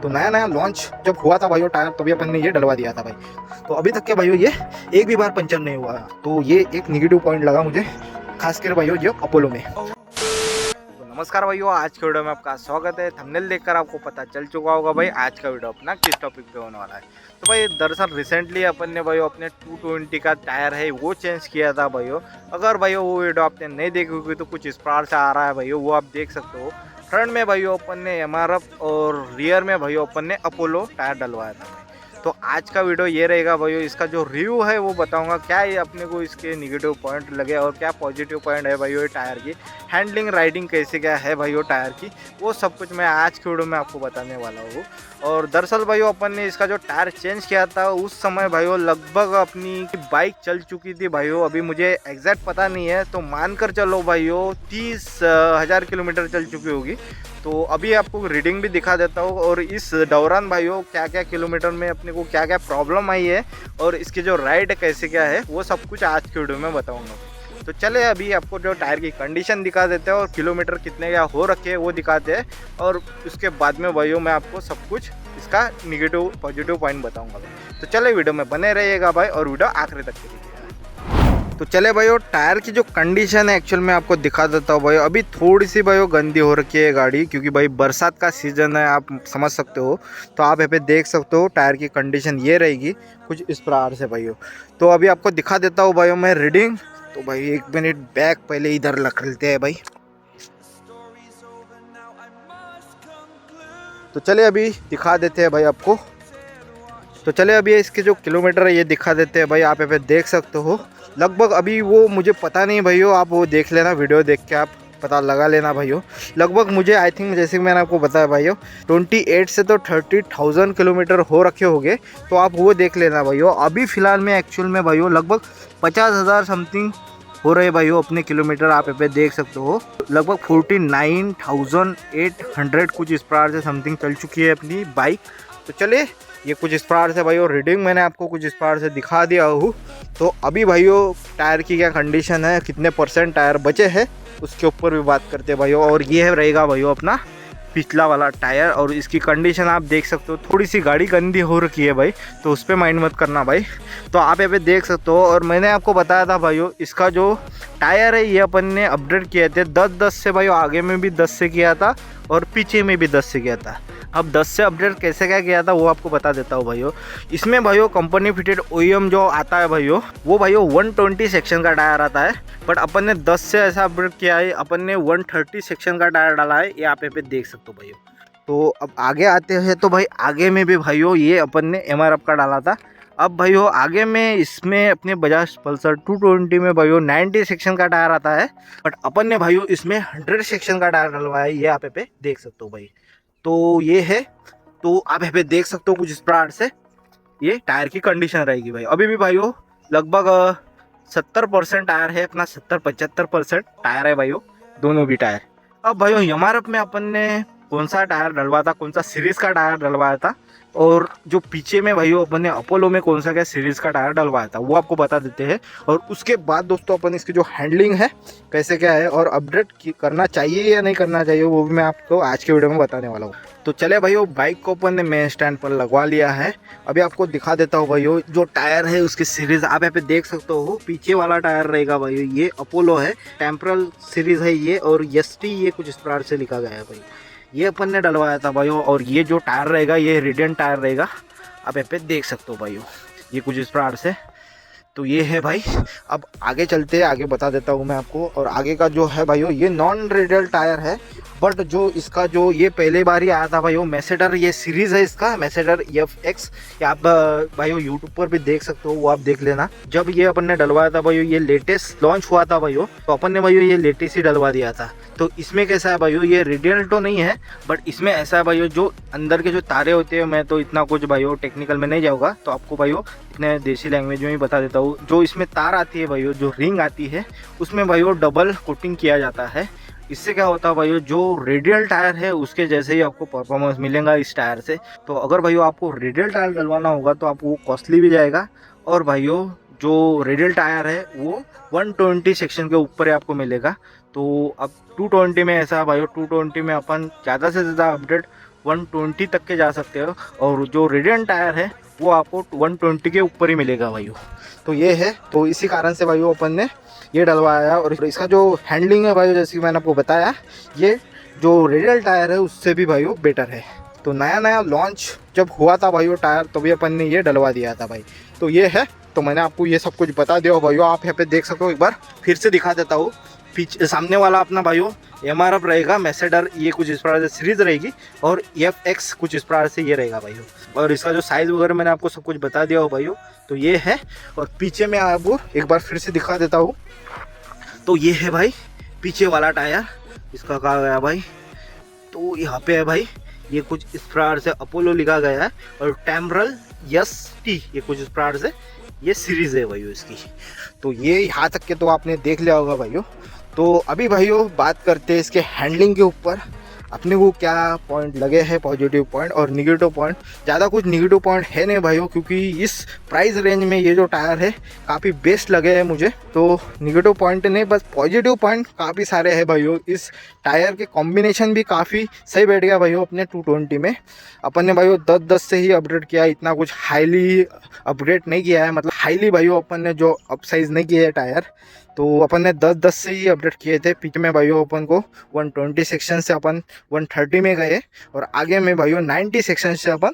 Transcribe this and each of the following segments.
तो नया नया लॉन्च जब हुआ था भाइयों टायर, तभी अपन ने ये डलवा दिया था भाई। तो अभी तक के भाइयों ये एक भी बार पंचर नहीं हुआ। तो ये एक निगेटिव पॉइंट लगा मुझे, खासकर भाइयों ये अपोलो में। नमस्कार भाइयों, आज के वीडियो में आपका स्वागत है। थंबनेल देखकर आपको पता चल चुका होगा भाई आज का वीडियो अपना किस टॉपिक पे होने वाला है। तो भाई दरअसल रिसेंटली अपन ने भाइयों अपने 220 का टायर है वो चेंज किया था भाइयों। अगर भाइयों वो वीडियो आपने नहीं देखी होगी तो कुछ इस प्रकार से आ रहा है भाइयों, वो आप देख सकते हो। फ्रंट में भाइयों अपन ने MRF और रियर में भाइयों अपन ने अपोलो टायर डलवाया था। तो आज का वीडियो ये रहेगा भाइयों, इसका जो रिव्यू है वो बताऊंगा, क्या ये अपने को इसके नेगेटिव पॉइंट लगे और क्या पॉजिटिव पॉइंट है भाइयों टायर की, हैंडलिंग राइडिंग कैसे क्या है भाइयों टायर की, वो सब कुछ मैं आज के वीडियो में आपको बताने वाला हूँ। और दरअसल भाइयों अपन ने इसका जो टायर चेंज किया था उस समय भाइयों लगभग अपनी बाइक चल चुकी थी भाइयों, अभी मुझे एग्जैक्ट पता नहीं है, तो मानकर चलो भाइयों 30,000 किलोमीटर चल चुकी होगी। तो अभी आपको रीडिंग भी दिखा देता हूँ और इस दौरान भाइयों क्या क्या किलोमीटर में अपने को क्या क्या प्रॉब्लम आई है और इसकी जो राइड कैसे क्या है वो सब कुछ आज की वीडियो में बताऊँगा। तो चले अभी आपको जो टायर की कंडीशन दिखा देते हैं और किलोमीटर कितने क्या हो रखे हैं वो दिखाते हैं, और उसके बाद में भाइयों मैं आपको सब कुछ इसका निगेटिव पॉजिटिव पॉइंट बताऊँगा। तो चले वीडियो में बने रहिएगा भाई और वीडियो आखिरी तक के देखिएगा। तो चले भाइयों टायर की जो कंडीशन है एक्चुअल में आपको दिखा देता हूँ भाई। अभी थोड़ी सी भाइयों गंदी हो रखी है गाड़ी, क्योंकि भाई बरसात का सीज़न है, आप समझ सकते हो। तो आप यहाँ पे देख सकते हो टायर की कंडीशन ये रहेगी कुछ इस प्रकार से भाइयों। तो अभी आपको दिखा देता हूँ भाइयों मैं रीडिंग। तो भाई एक मिनट बैग पहले इधर रख लेते हैं भाई। तो चले अभी दिखा देते हैं भाई आपको। तो चले अभी इसके जो किलोमीटर है ये दिखा देते हैं भाई। आप यहाँ पे देख सकते हो लगभग, अभी वो मुझे पता नहीं भाइयों, आप वो देख लेना, वीडियो देख के आप पता लगा लेना भाइयों। लगभग मुझे आई थिंक जैसे कि मैंने आपको बताया भाइयों 28 से तो 30,000 किलोमीटर हो रखे होंगे, तो आप वो देख लेना भाइयों। अभी फ़िलहाल में एक्चुअल में भाइयों लगभग 50,000 समथिंग हो रहे भाइयों अपने किलोमीटर, आप यहाँ पे देख सकते हो। लगभग 49,800 कुछ इस प्रकार से समथिंग चल चुकी है अपनी बाइक। तो चले ये कुछ इस प्रकार से भाइयों रीडिंग मैंने आपको कुछ इस प्रकार से दिखा दिया हूँ। तो अभी भाइयों टायर की क्या कंडीशन है, कितने % टायर बचे हैं उसके ऊपर भी बात करते हैं भाइयों। और ये रहेगा भाइयों अपना पिछला वाला टायर, और इसकी कंडीशन आप देख सकते हो। थोड़ी सी गाड़ी गंदी हो रखी है भाई, तो उस पर माइंड मत करना भाई। तो आप यहाँ पे देख सकते हो। और मैंने आपको बताया था भाइयों इसका जो टायर है ये अपन ने अपडेट किए थे 10-10 से भाइयों, आगे में भी 10 से किया था और पीछे में भी 10 से किया था। अब 10 से अपडेट कैसे क्या किया था वो आपको बता देता हूँ भाइयों। इसमें भाइयों कंपनी फिटेड OEM जो आता है भाइयों, वो भाइयों 120 सेक्शन का टायर आता है, बट अपन ने 10 से ऐसा अपडेट किया है, अपन ने 130 सेक्शन का टायर डाला है, ये आप यहाँ पे देख सकते हो भाइयों। तो अब आगे आते हैं, तो भाई आगे में भी भाइयों ये अपन ने MRF का डाला था। अब भाइयों आगे में इसमें अपने बजाज पल्सर 220 में भाइयों 90 सेक्शन का टायर आता है, बट अपन ने भाइयों इसमें 100 सेक्शन का टायर डलवाया है, ये आप यहाँ पे देख सकते हो भाई। तो ये है, तो आप यहाँ पे देख सकते हो कुछ इस प्रकार से ये टायर की कंडीशन रहेगी भाई। अभी भी भाइयों लगभग 70% टायर है अपना, 70-75% टायर है भाइयों दोनों भी टायर। अब भाइयों MRF में अपन ने कौन सा टायर डलवाया था, कौन सा सीरीज़ का टायर डलवाया था, और जो पीछे में भाइयों अपन ने अपोलो में कौन सा क्या सीरीज़ का टायर डलवाया था वो आपको बता देते हैं। और उसके बाद दोस्तों अपन इसकी जो हैंडलिंग है कैसे क्या है और अपडेट करना चाहिए या नहीं करना चाहिए वो भी मैं आपको आज के वीडियो में बताने वाला हूँ। तो चले भाइयों बाइक को अपन ने मेन स्टैंड पर लगवा लिया है। अभी आपको दिखा देता हूँ भाइयों जो टायर है उसकी सीरीज़ आप यहाँ पे देख सकते हो। पीछे वाला टायर रहेगा भाइयों ये अपोलो है, टेम्परल सीरीज़ है ये, और ST ये कुछ इस प्रकार से लिखा गया है भाई, ये अपन ने डलवाया था भाइयों। और ये जो टायर रहेगा ये रेडियंट टायर रहेगा, आप यहाँ पे देख सकते हो भाइयों ये कुछ इस प्रकार से। तो ये है भाई। अब आगे चलते हैं, आगे बता देता हूँ मैं आपको। और आगे का जो है भाइयों ये नॉन रेडियल टायर है, बट जो इसका जो ये पहले बार ही आया था भाइयों मैसेडर, ये सीरीज़ है इसका मैसेडर FX, ये आप भाइयों यूट्यूब पर भी देख सकते हो, वो आप देख लेना। जब ये अपन ने डलवाया था भाइयों ये लेटेस्ट लॉन्च हुआ था भाइयों, तो अपन ने भाइयों ये लेटेस्ट ही डलवा दिया था। तो इसमें कैसा है भाइयों ये रेडियल तो नहीं है, बट इसमें ऐसा है भाइयों जो अंदर के जो तारे होते हैं, मैं तो इतना कुछ भाइयों टेक्निकल में नहीं जाऊँगा, तो आपको भाइयों इतने देसी लैंग्वेज में ही बता देता हूँ। जो इसमें तार आती है भाइयों, जो रिंग आती है उसमें भाइयों डबल कोटिंग किया जाता है। इससे क्या होता है भाइयों जो रेडियल टायर है उसके जैसे ही आपको परफॉर्मेंस मिलेगा इस टायर से। तो अगर भाइयों आपको रेडियल टायर डलवाना होगा तो आपको वो कॉस्टली भी जाएगा, और भाइयों जो रेडियल टायर है वो 120 सेक्शन के ऊपर ही आपको मिलेगा। तो अब 220 में ऐसा भाइयों 220 में अपन ज़्यादा से ज़्यादा अपडेट 120 तक के जा सकते हो, और जो रेडियंट टायर है वो आपको 120 के ऊपर ही मिलेगा भाइयों। तो ये है, तो इसी कारण से भाइयों अपन ने ये डलवाया। और इसका जो हैंडलिंग है भाइयों, जैसे कि मैंने आपको बताया, ये जो रेडियल टायर है उससे भी भाइयों बेटर है। तो नया नया लॉन्च जब हुआ था भाइयों टायर, तभी अपन ने ये डलवा दिया था भाई। तो ये है, तो मैंने आपको ये सब कुछ बता दिया भाइयों। आप यहाँ पे देख सकते हो, एक बार फिर से दिखा देता हूँ। पीछे सामने वाला अपना भाइयों MRF रहेगा, मैसेडर, ये कुछ इस प्रकार से सीरीज रहेगी, और FX कुछ इस प्रकार से ये रहेगा भाइयों। और इसका जो साइज़ वगैरह मैंने आपको सब कुछ बता दिया हो भाइयों। तो ये है, और पीछे में आपको एक बार फिर से दिखा देता हूँ। तो ये है भाई पीछे वाला टायर, इसका कहा गया भाई। तो यहाँ पे है भाई, ये कुछ इस प्रकार से अपोलो लिखा गया है, और टेम्ब्रल ST ये कुछ इस प्रकार से ये सीरीज़ है भाइयों इसकी। तो ये यहाँ तक के तो आपने देख लिया होगा भाइयों। तो अभी भाइयों बात करते हैं इसके हैंडलिंग के ऊपर, अपने को क्या पॉइंट लगे हैं, पॉजिटिव पॉइंट और निगेटिव पॉइंट। ज़्यादा कुछ निगेटिव पॉइंट है नहीं भाइयों, क्योंकि इस प्राइस रेंज में ये जो टायर है काफ़ी बेस्ट लगे हैं मुझे। तो निगेटिव पॉइंट नहीं, बस पॉजिटिव पॉइंट काफ़ी सारे हैं भाइयों। इस टायर के कॉम्बिनेशन भी काफ़ी सही बैठ गया भाइयों अपने 220 में। अपन ने भाइयों 10-10 से ही अपडेट किया, इतना कुछ हाईली अपग्रेड नहीं किया है, मतलब हाईली भाइयों अपन ने जो अपसाइज नहीं किया है टायर। तो अपन ने 10-10 से ही अपडेट किए थे। पीछे में भाइयों अपन को 120 सेक्शन से अपन 130 में गए, और आगे में भाइयों 90 सेक्शन से अपन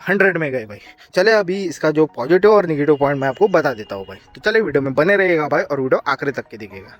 100 में गए भाई। चले अभी इसका जो पॉजिटिव और निगेटिव पॉइंट मैं आपको बता देता हूँ भाई। तो चले वीडियो में बने रहिएगा भाई, और वीडियो आखिरी तक के दिखेगा।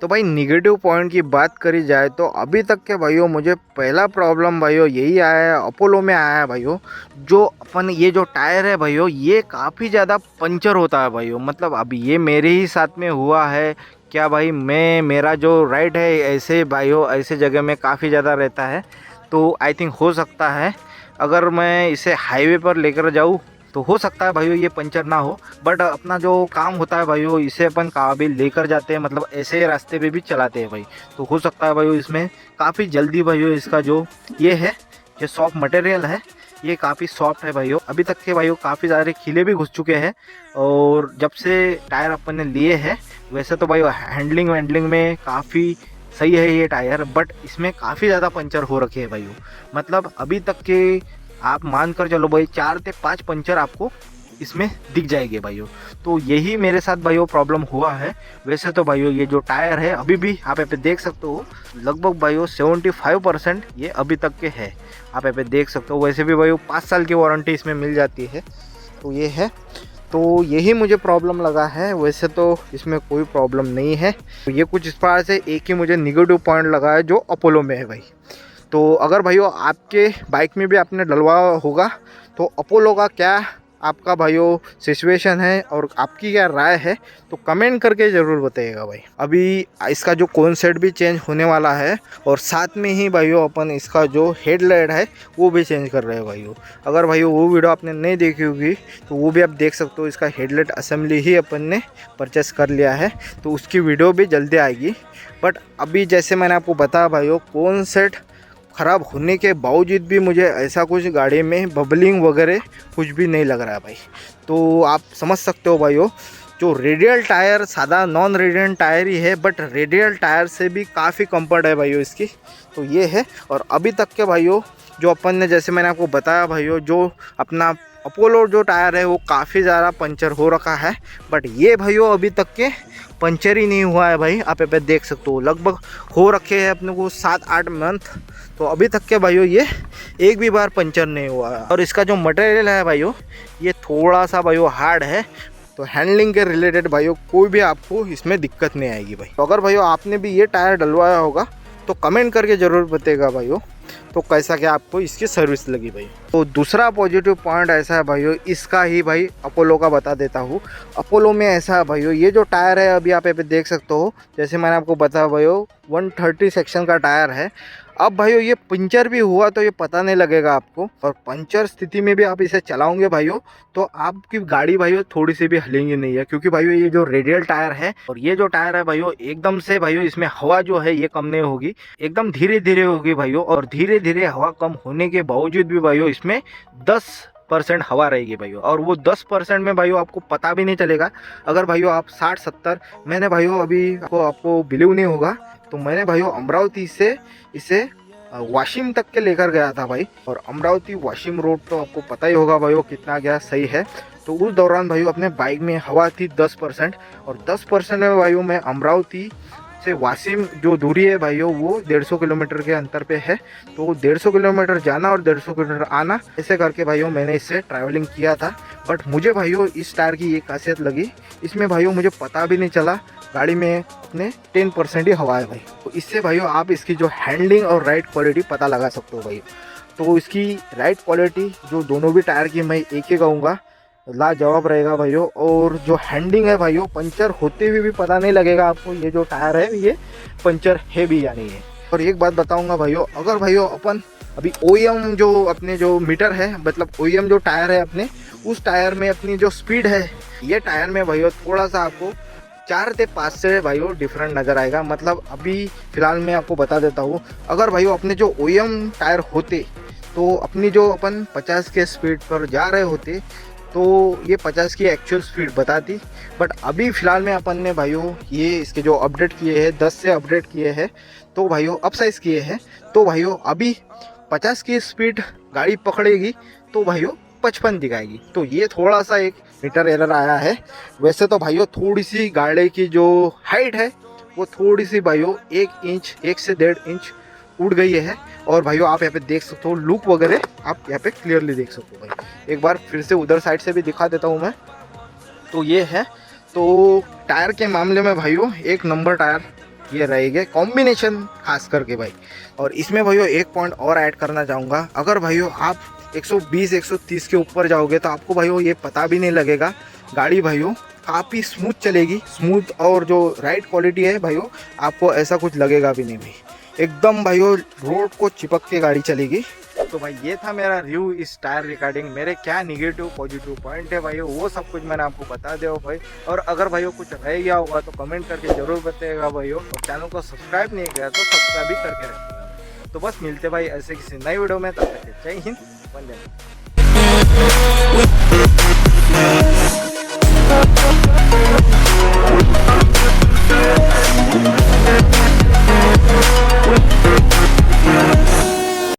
तो भाई निगेटिव पॉइंट की बात करी जाए तो अभी तक के भाइयों मुझे पहला प्रॉब्लम भाइयों यही आया है, अपोलो में आया है भाइयों। जो अपन ये जो टायर है भाइयों, ये काफ़ी ज़्यादा पंचर होता है भाइयों। मतलब अभी ये मेरे ही साथ में हुआ है क्या भाई, मेरा जो राइड है ऐसे भाइयों ऐसे जगह में काफ़ी ज़्यादा रहता है। तो आई थिंक हो सकता है अगर मैं इसे हाईवे पर लेकर जाऊँ तो हो सकता है भाइयों ये पंचर ना हो। बट अपना जो काम होता है भाइयों, इसे अपन कहाँ भी लेकर जाते हैं, मतलब ऐसे रास्ते पे भी चलाते हैं भाई। तो हो सकता है भाइयों इसमें काफ़ी जल्दी भाइयों इसका जो ये है, ये सॉफ्ट मटेरियल है, ये काफ़ी सॉफ्ट है भाइयों। अभी तक के भाइयों काफ़ी सारे खिले भी घुस चुके हैं, और जब से टायर अपन ने लिए हैं वैसे तो भाइयों हैंडलिंग में काफ़ी सही है ये टायर, बट इसमें काफ़ी ज़्यादा पंचर हो रखे हैं भाइयों। मतलब अभी तक के आप मान कर चलो भाई 4 से 5 पंचर आपको इसमें दिख जाएंगे भाइयों। तो यही मेरे साथ भाइयों प्रॉब्लम हुआ है। वैसे तो भाइयों ये जो टायर है अभी भी आप यहाँ पे देख सकते हो, लगभग भाइयों 75% ये अभी तक के है, आप यहाँ पे देख सकते हो। वैसे भी भाइयों 5 साल की वारंटी इसमें मिल जाती है। तो ये है, तो यही मुझे प्रॉब्लम लगा है। वैसे तो इसमें कोई प्रॉब्लम नहीं है। तो ये कुछ इस प्रकार से एक ही मुझे निगेटिव पॉइंट लगा है जो अपोलो में है भाई। तो अगर भाइयों आपके बाइक में भी आपने डलवा होगा तो अपोलो का क्या आपका भाइयों सिचुएशन है और आपकी क्या राय है, तो कमेंट करके ज़रूर बताइएगा भाई। अभी इसका जो कॉन्सेप्ट भी चेंज होने वाला है, और साथ में ही भाइयों अपन इसका जो हेडलाइट है वो भी चेंज कर रहे हैं भाइयों। अगर भाइयों वो वीडियो आपने नहीं देखी होगी तो वो भी आप देख सकते हो। इसका हेडलाइट असेंबली ही अपन ने परचेस कर लिया है, तो उसकी वीडियो भी जल्दी आएगी। बट अभी जैसे मैंने आपको बताया भाइयों, कॉन्सेप्ट ख़राब होने के बावजूद भी मुझे ऐसा कुछ गाड़ी में बबलिंग वगैरह कुछ भी नहीं लग रहा है भाई। तो आप समझ सकते हो भाइयों, जो रेडियल टायर सादा नॉन रेडियल टायर ही है, बट रेडियल टायर से भी काफ़ी कंफर्ट है भाइयों इसकी। तो ये है, और अभी तक के भाइयों जो अपन ने जैसे मैंने आपको बताया भाइयों, जो अपना अपोलो जो टायर है वो काफ़ी ज़्यादा पंचर हो रखा है, बट ये भाइयों अभी तक के पंचर ही नहीं हुआ है भाई। आप यहाँ पे देख सकते हो, लगभग हो रखे हैं अपने को 7-8 मंथ, तो अभी तक के भाइयों ये एक भी बार पंचर नहीं हुआ है। और इसका जो मटेरियल है भाइयों, ये थोड़ा सा भाइयों हार्ड है। तो हैंडलिंग के रिलेटेड भाइयों कोई भी आपको इसमें दिक्कत नहीं आएगी भाई। तो अगर भाइयों आपने भी ये टायर डलवाया होगा तो कमेंट करके ज़रूर बताइएगा भाइयों, तो कैसा क्या आपको इसकी सर्विस लगी भाई। तो दूसरा पॉजिटिव पॉइंट ऐसा है भाइयों, इसका ही भाई अपोलो का बता देता हूँ। अपोलो में ऐसा है भाइयों, ये जो टायर है अभी आप यहाँ पे देख सकते हो, जैसे मैंने आपको बताया भाइयों 130 सेक्शन का टायर है। अब भाइयों ये पंचर भी हुआ तो ये पता नहीं लगेगा आपको, और पंचर स्थिति में भी आप इसे चलाओगे भाइयों तो आपकी गाड़ी भाइयों थोड़ी सी भी हिलेंगी नहीं है, क्योंकि भाइयों ये जो रेडियल टायर है और ये जो टायर है भाइयों, एकदम से भाइयों इसमें हवा जो है ये कम नहीं होगी, एकदम धीरे धीरे होगी भाइयों। और धीरे धीरे हवा कम होने के बावजूद भी भाइयों इसमें 10% हवा रहेगी भाइयों, और वो 10% में भाइयों आपको पता भी नहीं चलेगा। अगर भाइयों आप 60-70, मैंने भाइयों अभी आपको बिलीव नहीं होगा, तो मैंने भाइयों अमरावती से इसे वाशिम तक के लेकर गया था भाई। और अमरावती वाशिम रोड तो आपको पता ही होगा भाई कितना गया सही है। तो उस दौरान भाई अपने बाइक में हवा थी 10%, और 10% में भाई मैं अमरावती से वाशिम जो दूरी है भाइयों वो 150 किलोमीटर के अंतर पे है। तो 150 किलोमीटर जाना और 150 किलोमीटर आना, ऐसे करके भाइयों मैंने इससे ट्रैवलिंग किया था। बट मुझे भाइयों इस टायर की ये खासियत लगी, इसमें भाइयों मुझे पता भी नहीं चला गाड़ी में अपने 10% ही हवा है भाई। तो इससे भाइयों आप इसकी जो हैंडलिंग और राइड क्वालिटी पता लगा सकते हो भाई। तो इसकी राइड क्वालिटी जो दोनों भी टायर की मैं एक ही कहूँगा, लाजवाब रहेगा भाइयों। और जो हैंडलिंग है भाइयों, पंचर होते हुए भी पता नहीं लगेगा आपको ये जो टायर है ये पंचर है भी या नहीं है। और एक बात बताऊंगा भाइयों, अगर भाइयों अपन अभी OEM जो अपने जो मीटर है, मतलब OEM जो टायर है अपने, उस टायर में अपनी जो स्पीड है, ये टायर में भाइयों थोड़ा सा आपको 4 से 5 से भाइयों डिफरेंट नज़र आएगा। मतलब अभी फ़िलहाल मैं आपको बता देता हूँ, अगर भाइयों अपने जो OEM टायर होते तो अपनी जो अपन 50 के स्पीड पर जा रहे होते तो ये 50 की एक्चुअल स्पीड बताती। बट अभी फ़िलहाल में अपन ने भाइयों ये इसके जो अपडेट किए हैं, 10 से अपडेट किए हैं, तो भाइयों अप साइज़ किए हैं, तो भाइयों अभी 50 की स्पीड गाड़ी पकड़ेगी तो भाइयों 55 दिखाएगी। तो ये थोड़ा सा एक मीटर एरर आया है। वैसे तो भाइयों थोड़ी सी गाड़ी की जो हाइट है वो थोड़ी सी भाइयों 1 इंच 1 से 1.5 इंच उड़ गई है। और भाइयों आप यहाँ पे देख सकते हो लुक वगैरह आप यहाँ पे क्लियरली देख सकते हो भाई। एक बार फिर से उधर साइड से भी दिखा देता हूँ मैं। तो ये है, तो टायर के मामले में भाइयों 1 नंबर टायर ये रहेंगे, कॉम्बिनेशन खास करके भाई। और इसमें भाइयों एक पॉइंट और ऐड करना चाहूँगा, अगर भाइयों आप 120-130 के ऊपर जाओगे तो आपको भाइयों ये पता भी नहीं लगेगा, गाड़ी भाइयों काफ़ी स्मूथ चलेगी। स्मूथ और जो राइड क्वालिटी है भाइयों आपको ऐसा कुछ लगेगा भी नहीं भाई, एकदम भाइयों रोड को चिपक के गाड़ी चलेगी। तो भाई ये था मेरा रिव्यू इस टायर रिगार्डिंग, मेरे क्या निगेटिव पॉजिटिव पॉइंट है भाइयों वो सब कुछ मैंने आपको बता दिया भाई। और अगर भाइयों कुछ रह गया होगा तो कमेंट करके जरूर बताइएगा भाइयों। और चैनल को सब्सक्राइब नहीं किया तो सब्सक्राइब भी करके रखिएगा। तो बस मिलते भाई ऐसे किसी नई वीडियो में, तब तक जय हिंद, वंदे मातरम।